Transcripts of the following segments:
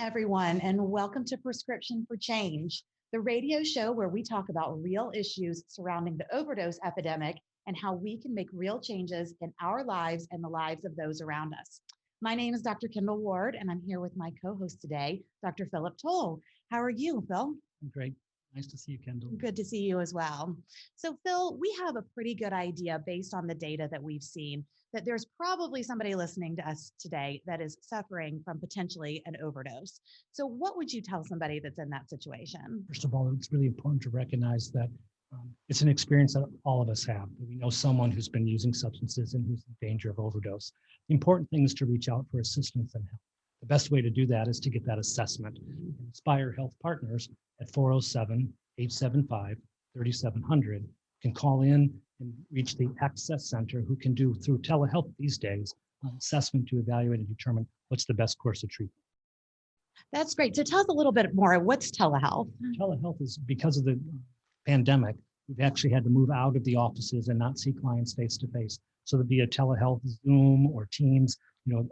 everyone, and welcome to Prescription for Change, the radio show where we talk about real issues surrounding the overdose epidemic and how we can make real changes in our lives and the lives of those around us. My name is Dr. Kendall Ward, and I'm here with my co-host today, Dr. Philip Toll. How are you, Phil? Great. Nice to see you, Kendall. Good to see you as well. So, Phil, we have a pretty good idea based on the data that we've seen that there's probably somebody listening to us today that is suffering from potentially an overdose. So, what would you tell somebody that's in that situation? First of all, it's really important to recognize that it's an experience that all of us have. We know someone who's been using substances and who's in danger of overdose. The important thing is to reach out for assistance and help. The best way to do that is to get that assessment. Inspire Health Partners at 407-875-3700 can call in and reach the Access Center, who can do through telehealth these days assessment to evaluate and determine what's the best course of treatment. That's great. So tell us a little bit more. What's telehealth? Telehealth is, because of the pandemic, we've actually had to move out of the offices and not see clients face to face. So there'd be a telehealth Zoom or Teams,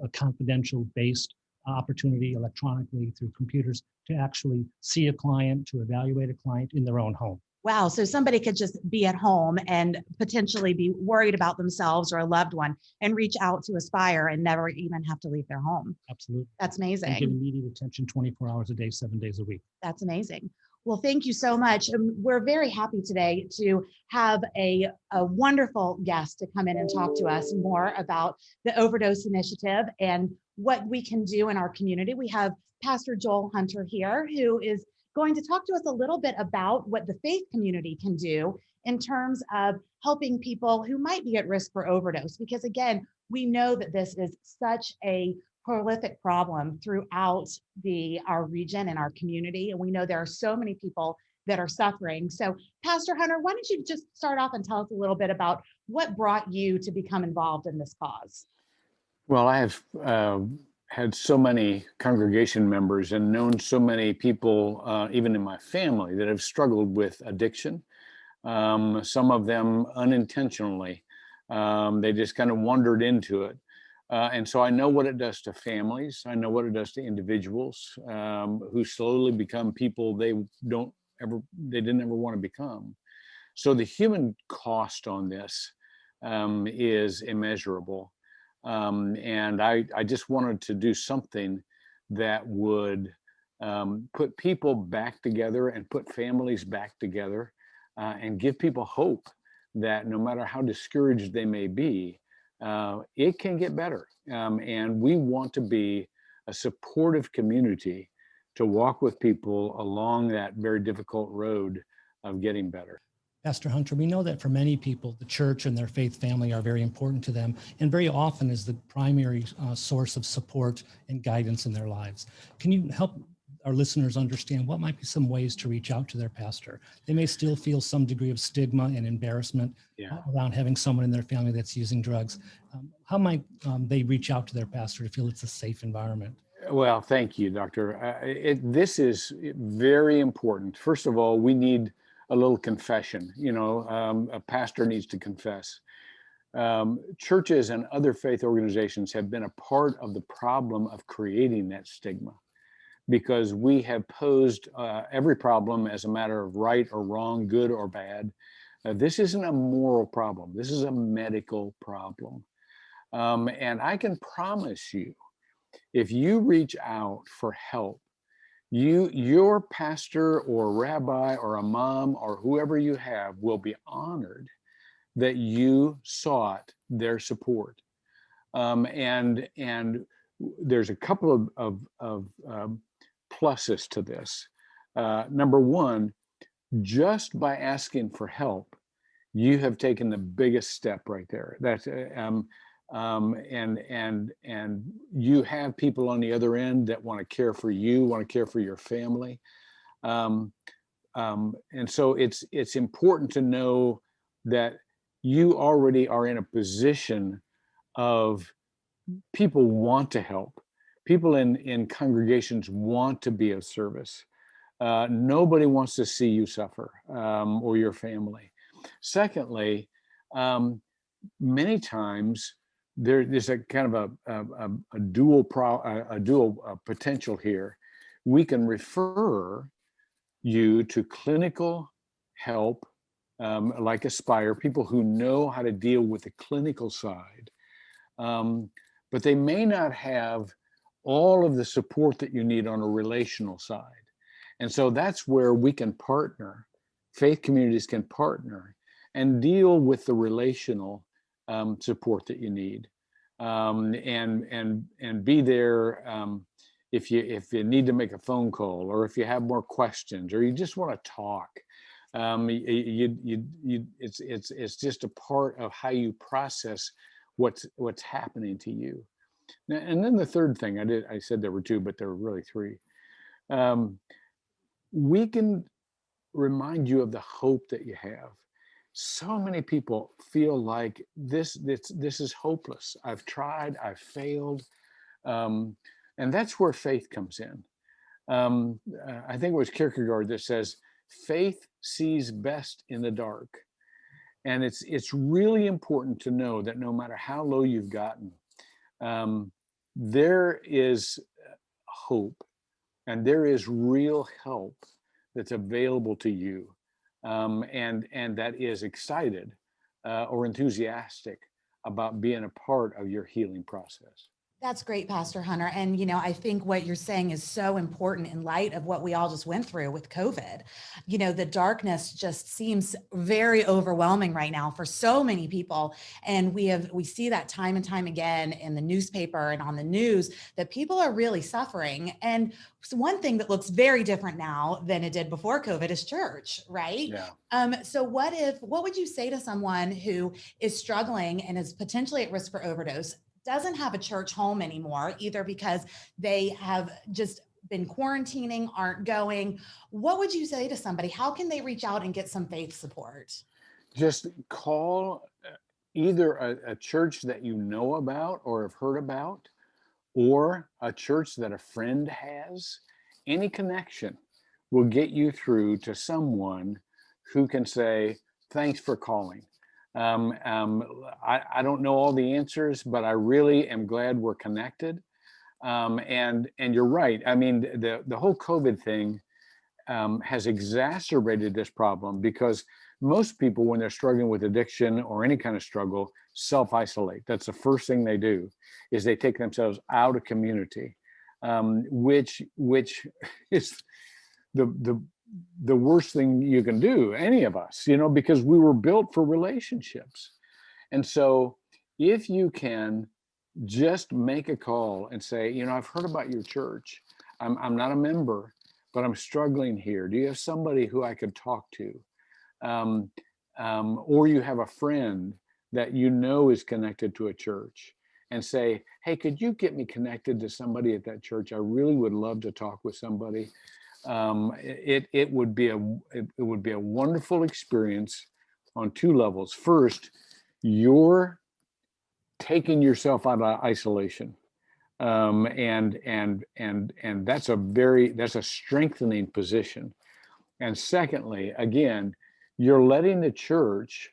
a confidential based opportunity electronically through computers to actually see a client, to evaluate a client in their own home. Wow. So somebody could just be at home and potentially be worried about themselves or a loved one and reach out to Aspire and never even have to leave their home. Absolutely. That's amazing. And get immediate attention 24 hours a day, 7 days a week. That's amazing. Well, thank you so much. We're very happy today to have a wonderful guest to come in and talk to us more about the overdose initiative and what we can do in our community. We have Pastor Joel Hunter here, who is going to talk to us a little bit about what the faith community can do in terms of helping people who might be at risk for overdose. Because again, we know that this is such a prolific problem throughout our region and our community. And we know there are so many people that are suffering. So Pastor Hunter, why don't you just start off and tell us a little bit about what brought you to become involved in this cause? Well, I have had so many congregation members and known so many people, even in my family, that have struggled with addiction. Some of them unintentionally. They just kind of wandered into it. And so I know what it does to families. I know what it does to individuals who slowly become people they didn't ever want to become. So the human cost on this is immeasurable. And I just wanted to do something that would put people back together and put families back together and give people hope that no matter how discouraged they may be, it can get better. And we want to be a supportive community to walk with people along that very difficult road of getting better. Pastor Hunter, we know that for many people, the church and their faith family are very important to them and very often is the primary source of support and guidance in their lives. Can you help our listeners understand what might be some ways to reach out to their pastor? They may still feel some degree of stigma and embarrassment around having someone in their family that's using drugs. How might they reach out to their pastor to feel it's a safe environment? Well, thank you, Doctor. This is very important. First of all, we need a little confession. A pastor needs to confess. Churches and other faith organizations have been a part of the problem of creating that stigma, because we have posed every problem as a matter of right or wrong, good or bad. This isn't a moral problem. This is a medical problem. And I can promise you, if you reach out for help, your pastor or rabbi or a mom or whoever you have will be honored that you sought their support. And there's a couple of pluses to this. Number one, just by asking for help, you have taken the biggest step right there. That's and you have people on the other end that want to care for you, want to care for your family, and so it's important to know that you already are in a position of people want to help. People in congregations want to be of service. Nobody wants to see you suffer or your family. Secondly, many times there's a kind of a dual potential here. we can refer you to clinical help, like Aspire, people who know how to deal with the clinical side, but they may not have all of the support that you need on a relational side. And so that's where we can partner, faith communities can partner and deal with the relational support that you need, and be there if you need to make a phone call, or if you have more questions, or you just want to talk. It's just a part of how you process what's happening to you. And then the third thing I said there were two, but there were really three. We can remind you of the hope that you have. So many people feel like this is hopeless. I've tried, I've failed. And that's where faith comes in. I think it was Kierkegaard that says, faith sees best in the dark. And it's really important to know that no matter how low you've gotten, there is hope, and there is real help that's available to you, and that is excited or enthusiastic about being a part of your healing process. That's great, Pastor Hunter. And, I think what you're saying is so important in light of what we all just went through with COVID. The darkness just seems very overwhelming right now for so many people. And we see that time and time again in the newspaper and on the news, that people are really suffering. And so one thing that looks very different now than it did before COVID is church, right? Yeah. So what would you say to someone who is struggling and is potentially at risk for overdose, doesn't have a church home anymore, either because they have just been quarantining, aren't going? What would you say to somebody? How can they reach out and get some faith support? Just call either a church that you know about or have heard about, or a church that a friend has. Any connection will get you through to someone who can say, thanks for calling. I don't know all the answers, but I really am glad we're connected. And you're right. I mean, the whole COVID thing has exacerbated this problem, because most people, when they're struggling with addiction or any kind of struggle, self-isolate. That's the first thing they do, is they take themselves out of community, which is the worst thing you can do, any of us, because we were built for relationships. And so if you can just make a call and say, I've heard about your church. I'm not a member, but I'm struggling here. Do you have somebody who I could talk to? Or you have a friend that is connected to a church, and say, hey, could you get me connected to somebody at that church? I really would love to talk with somebody. It would be a wonderful experience on two levels. First, you're taking yourself out of isolation, and that's a strengthening position. And secondly, again, you're letting the church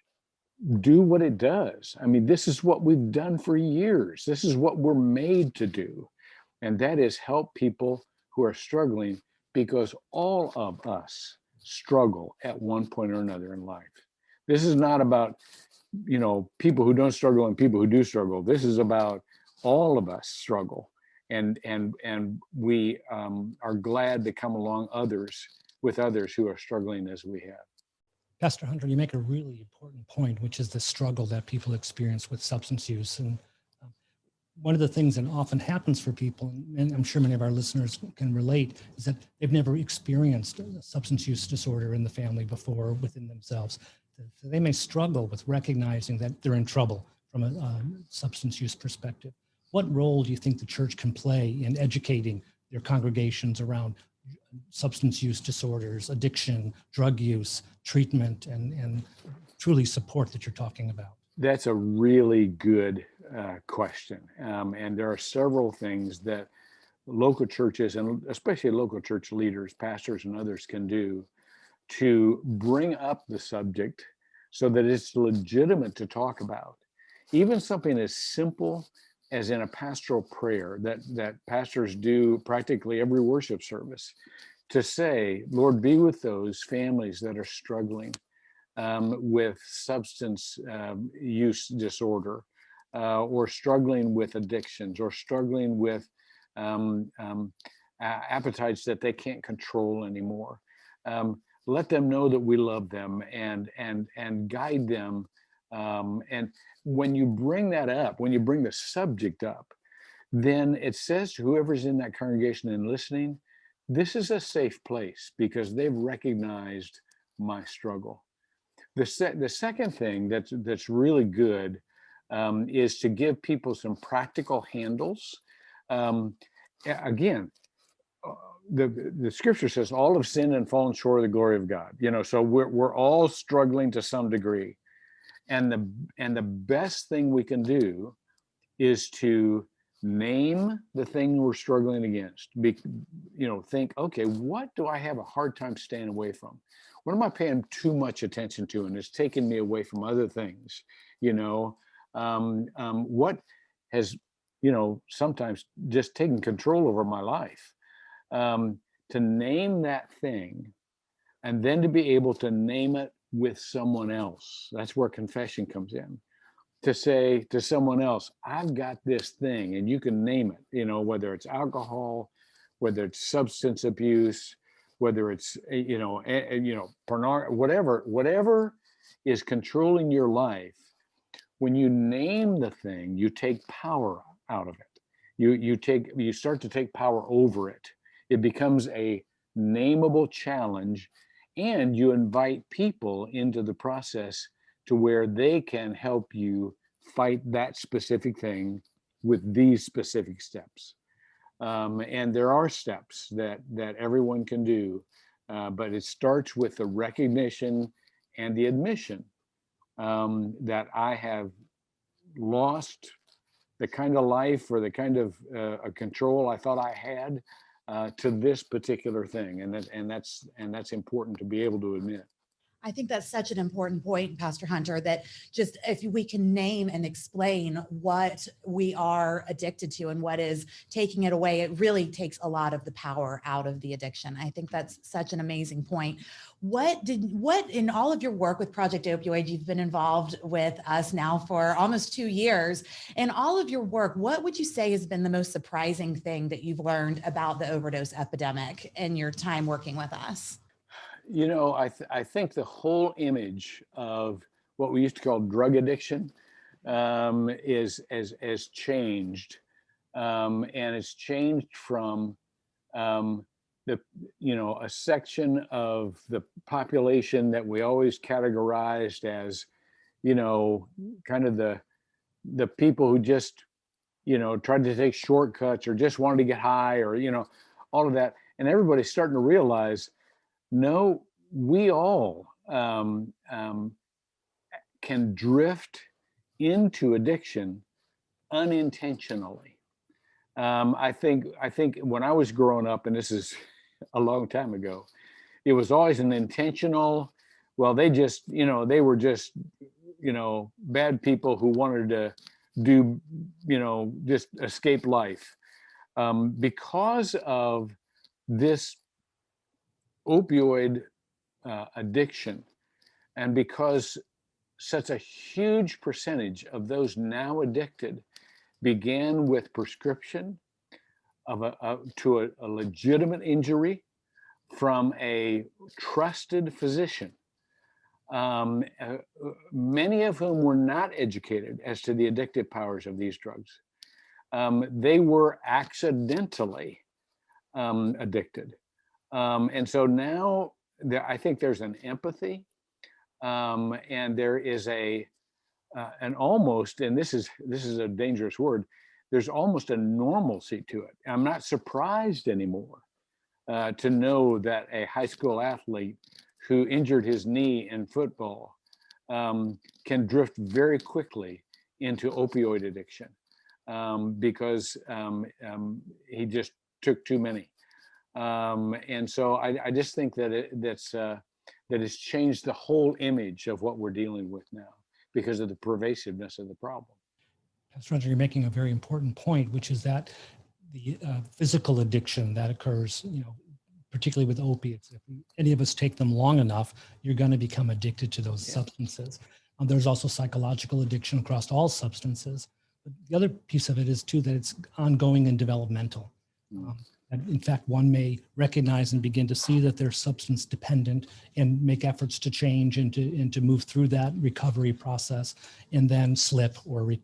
do what it does. I mean, this is what we've done for years. This is what we're made to do, and that is help people who are struggling, because all of us struggle at one point or another in life. This is not about, people who don't struggle and people who do struggle. This is about all of us struggle. And we are glad to come along with others who are struggling as we have. Pastor Hunter, you make a really important point, which is the struggle that people experience with substance use. And one of the things that often happens for people, and I'm sure many of our listeners can relate, is that they've never experienced a substance use disorder in the family before within themselves. So they may struggle with recognizing that they're in trouble from a substance use perspective. What role do you think the church can play in educating their congregations around substance use disorders, addiction, drug use, treatment, and truly support that you're talking about? That's a really good question. And there are several things that local churches, and especially local church leaders, pastors and others, can do to bring up the subject so that it's legitimate to talk about. Even something as simple as in a pastoral prayer that pastors do practically every worship service, to say, Lord, be with those families that are struggling with substance use disorder, or struggling with addictions, or struggling with appetites that they can't control anymore. Let them know that we love them and guide them. And when you bring that up, when you bring the subject up, then it says to whoever's in that congregation and listening, this is a safe place because they've recognized my struggle. The second thing that's really good is to give people some practical handles. Again, the scripture says all have sinned and fallen short of the glory of God. So we're all struggling to some degree, and the best thing we can do is to name the thing we're struggling against. Think, okay, what do I have a hard time staying away from? What am I paying too much attention to, and it's taking me away from other things? What has sometimes just taken control over my life? To name that thing, and then to be able to name it with someone else. That's where confession comes in. To say to someone else, I've got this thing, and you can name it, whether it's alcohol, whether it's substance abuse, whether it's, pornography, whatever is controlling your life. When you name the thing, you take power out of it. You start to take power over it. It becomes a nameable challenge, and you invite people into the process to where they can help you fight that specific thing with these specific steps. And there are steps that everyone can do, but it starts with the recognition and the admission that I have lost the kind of life or the kind of control I thought I had to this particular thing, and that's important to be able to admit. I think that's such an important point, Pastor Hunter, that just if we can name and explain what we are addicted to and what is taking it away, it really takes a lot of the power out of the addiction. I think that's such an amazing point. What in all of your work with Project Opioid, you've been involved with us now for almost 2 years. In all of your work, what would you say has been the most surprising thing that you've learned about the overdose epidemic in your time working with us? I think the whole image of what we used to call drug addiction is changed, and it's changed from a section of the population that we always categorized as kind of the people who just tried to take shortcuts or just wanted to get high, or all of that, and everybody's starting to realize, no, we all can drift into addiction unintentionally. I think when I was growing up, and this is a long time ago, it was always an intentional. Well, they were just bad people who wanted to do just escape life, because of this opioid addiction, and because such a huge percentage of those now addicted began with prescription to a legitimate injury from a trusted physician, many of whom were not educated as to the addictive powers of these drugs. They were accidentally addicted. And so now I think there's an empathy, and there is an almost, and this is a dangerous word, there's almost a normalcy to it. I'm not surprised anymore to know that a high school athlete who injured his knee in football can drift very quickly into opioid addiction, because he just took too many. And so I just think that that has changed the whole image of what we're dealing with now because of the pervasiveness of the problem. Pastor Hunter, you're making a very important point, which is that the physical addiction that occurs, particularly with opiates, if any of us take them long enough, you're going to become addicted to those substances. There's also psychological addiction across all substances. But the other piece of it is too that it's ongoing and developmental. And in fact, one may recognize and begin to see that they're substance dependent and make efforts to change and to move through that recovery process, and then slip or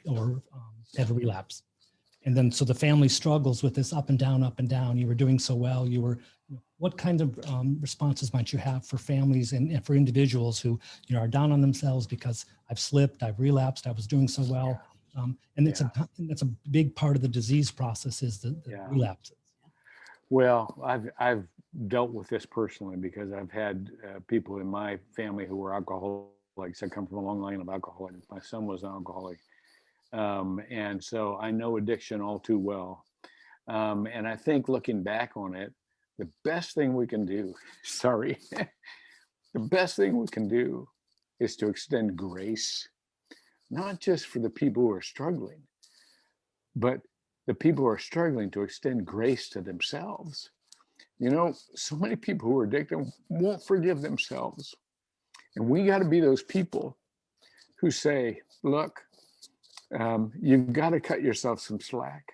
have a relapse. And then so the family struggles with this up and down, up and down. You were doing so well. What kind of responses might you have for families and for individuals who are down on themselves because I've slipped, I've relapsed, I was doing so well, and that's a big part of the disease process is the relapses. Well, I've dealt with this personally because I've had people in my family who were alcoholics. I come from a long line of alcoholics. My son was an alcoholic. And so I know addiction all too well. And I think looking back on it, the best thing we can do, the best thing we can do is to extend grace, not just for the people who are struggling, but the people who are struggling, to extend grace to themselves. So many people who are addicted won't forgive themselves. And we got to be those people who say, look, you've got to cut yourself some slack.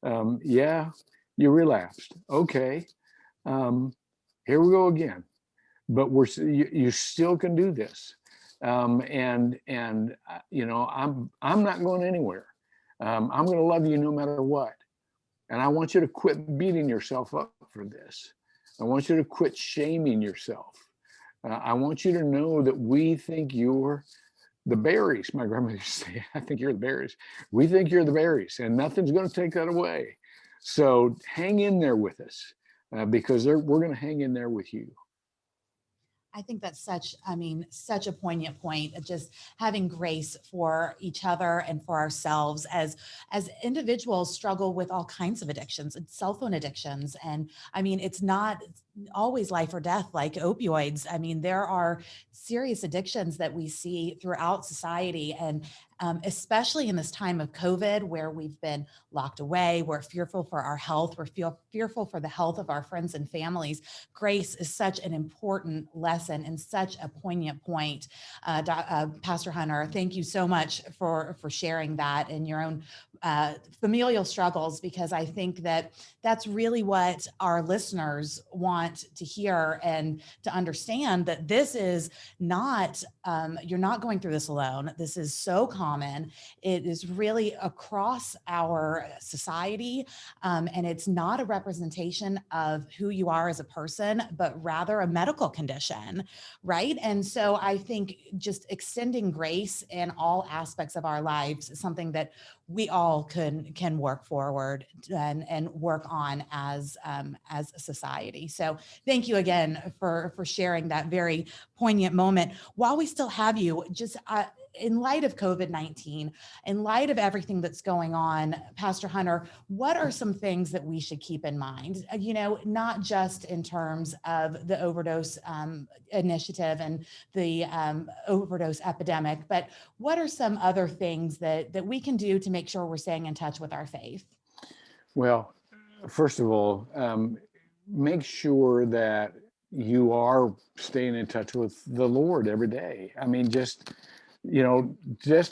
You relapsed. Okay. Here we go again. But you still can do this. I'm not going anywhere. I'm going to love you no matter what. And I want you to quit beating yourself up for this. I want you to quit shaming yourself. I want you to know that we think you're the berries. My grandmother used to say, I think you're the berries. We think you're the berries, and nothing's going to take that away. So hang in there with us, because we're going to hang in there with you. I think that's such a poignant point of just having grace for each other and for ourselves as individuals struggle with all kinds of addictions and cell phone addictions. And it's not always life or death like opioids. There are serious addictions that we see throughout society, and especially in this time of COVID, where we've been locked away, we're fearful for our health, we're fearful for the health of our friends and families. Grace is such an important lesson and such a poignant point. Pastor Hunter, thank you so much for sharing that in your own familial struggles, because I think that that's really what our listeners want to hear and to understand, that this is not, you're not going through this alone. This is so common. It is really across our society, and it's not a representation of who you are as a person, but rather a medical condition, right? And so I think just extending grace in all aspects of our lives is something that we all can work forward and work on as a society. So thank you again for sharing that very poignant moment. While we still have you, just in light of COVID-19, in light of everything that's going on, Pastor Hunter, what are some things that we should keep in mind? Not just in terms of the overdose initiative and the overdose epidemic, but what are some other things that we can do to make sure we're staying in touch with our faith? Well, first of all, make sure that you are staying in touch with the Lord every day. Just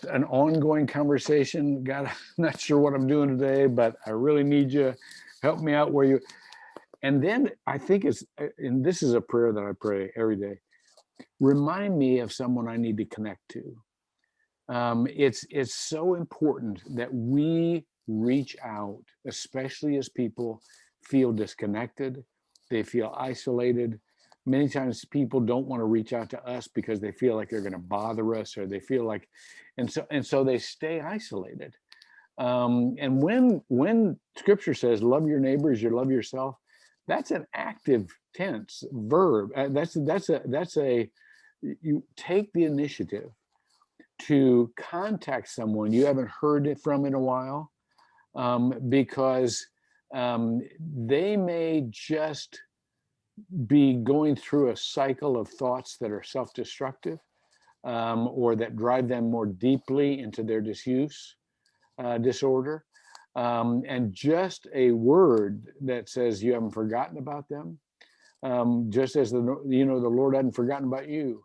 an ongoing conversation. God, I'm not sure what I'm doing today, but I really need you. Help me out where you. And then I think and this is a prayer that I pray every day. Remind me of someone I need to connect to. It's so important that we reach out, especially as people feel disconnected, they feel isolated. Many times people don't want to reach out to us because they feel like they're going to bother us, or they feel like, and so they stay isolated. And when Scripture says, "Love your neighbor as you love yourself," that's an active tense verb. You take the initiative to contact someone you haven't heard it from in a while, because they may just be going through a cycle of thoughts that are self-destructive, or that drive them more deeply into their disuse. disorder. And just a word that says you haven't forgotten about them, just as the Lord hadn't forgotten about you.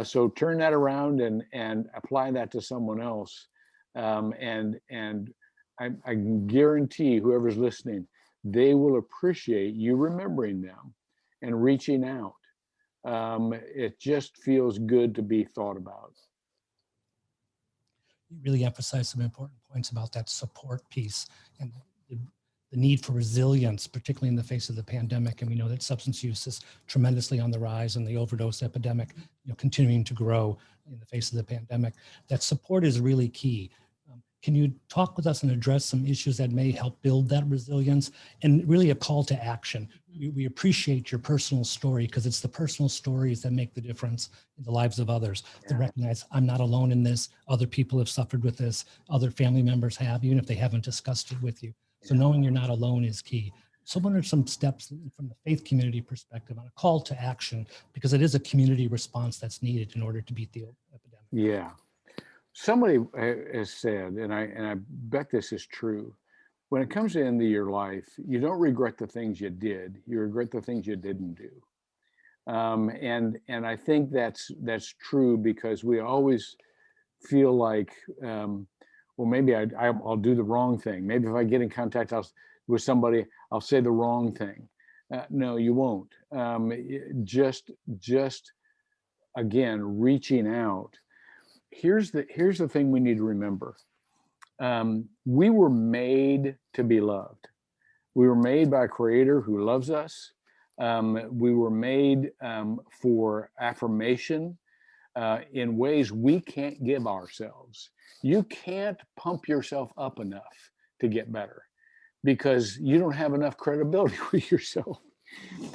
So turn that around and apply that to someone else. And I can guarantee whoever's listening, they will appreciate you remembering them and reaching out. It just feels good to be thought about. You really emphasize some important points about that support piece and the need for resilience, particularly in the face of the pandemic. And we know that substance use is tremendously on the rise, and the overdose epidemic, continuing to grow in the face of the pandemic. That support is really key. Can you talk with us and address some issues that may help build that resilience, and really a call to action? We appreciate your personal story, because it's the personal stories that make the difference in the lives of others. To recognize I'm not alone in this. Other people have suffered with this. Other family members have, even if they haven't discussed it with you. So knowing you're not alone is key. So what are some steps from the faith community perspective on a call to action? Because it is a community response that's needed in order to beat the epidemic. Yeah. Somebody has said, and I bet this is true, when it comes to the end of your life, you don't regret the things you did, you regret the things you didn't do. And I think that's true, because we always feel like, well, maybe I'll do the wrong thing. Maybe if I get in contact with somebody, I'll say the wrong thing. No, you won't. Just again, reaching out. Here's the thing we need to remember. We were made to be loved. We were made by a creator who loves us. We were made for affirmation in ways we can't give ourselves. You can't pump yourself up enough to get better, because you don't have enough credibility with yourself.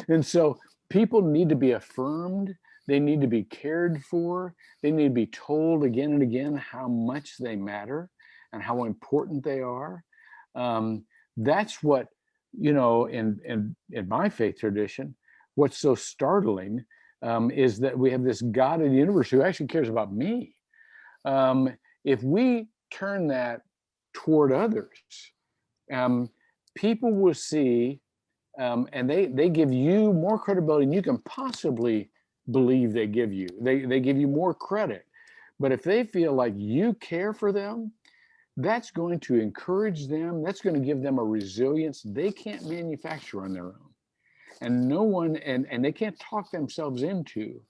And so people need to be affirmed. They need to be cared for. They need to be told again and again how much they matter and how important they are. That's what, in my faith tradition, what's so startling is that we have this God in the universe who actually cares about me. If we turn that toward others, people will see, and they give you more credibility than you can possibly believe they give you. They give you more credit. But if they feel like you care for them, that's going to encourage them. That's going to give them a resilience they can't manufacture on their own. And no one, and they can't talk themselves into.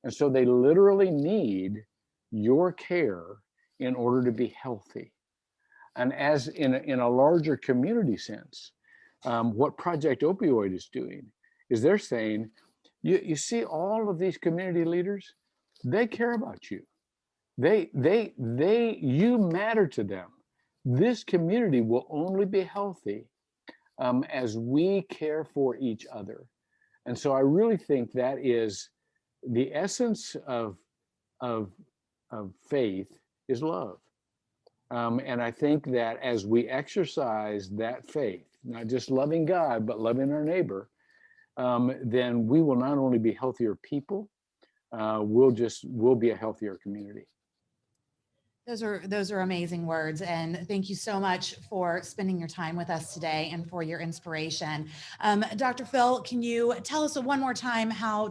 And so they literally need your care in order to be healthy. And as in a larger community sense, what Project Opioid is doing is they're saying, you see all of these community leaders, they care about you. You matter to them. This community will only be healthy as we care for each other. And so I really think that is the essence of faith is love. And I think that as we exercise that faith, not just loving God, but loving our neighbor, then we will not only be healthier people, we'll be a healthier community. Those are amazing words. And thank you so much for spending your time with us today and for your inspiration. Dr. Phil, can you tell us one more time how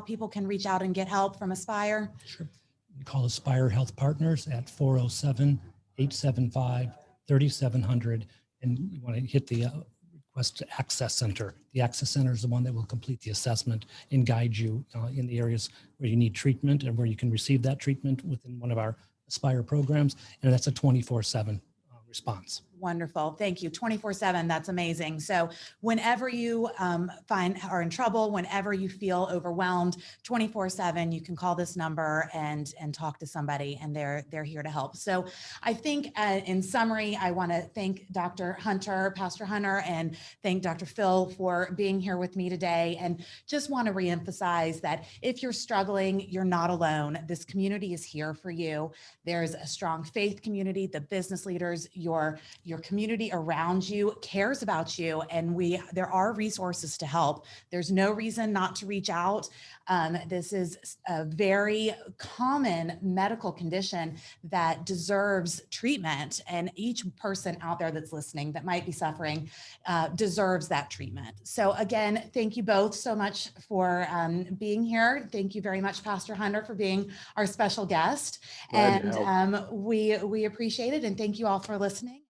people can reach out and get help from Aspire? Sure. You call Aspire Health Partners at 407-875-3700. And you want to hit the Request Access Center. The Access Center is the one that will complete the assessment and guide you in the areas where you need treatment and where you can receive that treatment within one of our Aspire programs. And that's a 24/7 response. Wonderful. Thank you. 24/7. That's amazing. So whenever you are in trouble, whenever you feel overwhelmed, 24/7, you can call this number and talk to somebody, and they're here to help. So I think in summary, I want to thank Dr. Hunter, Pastor Hunter, and thank Dr. Phil for being here with me today. And just want to reemphasize that if you're struggling, you're not alone. This community is here for you. There's a strong faith community, the business leaders, your your community around you cares about you, and there are resources to help. There's no reason not to reach out. This is a very common medical condition that deserves treatment, and each person out there that's listening that might be suffering deserves that treatment. So again, thank you both so much for being here. Thank you very much, Pastor Hunter, for being our special guest. Glad to And help. we appreciate it, and thank you all for listening.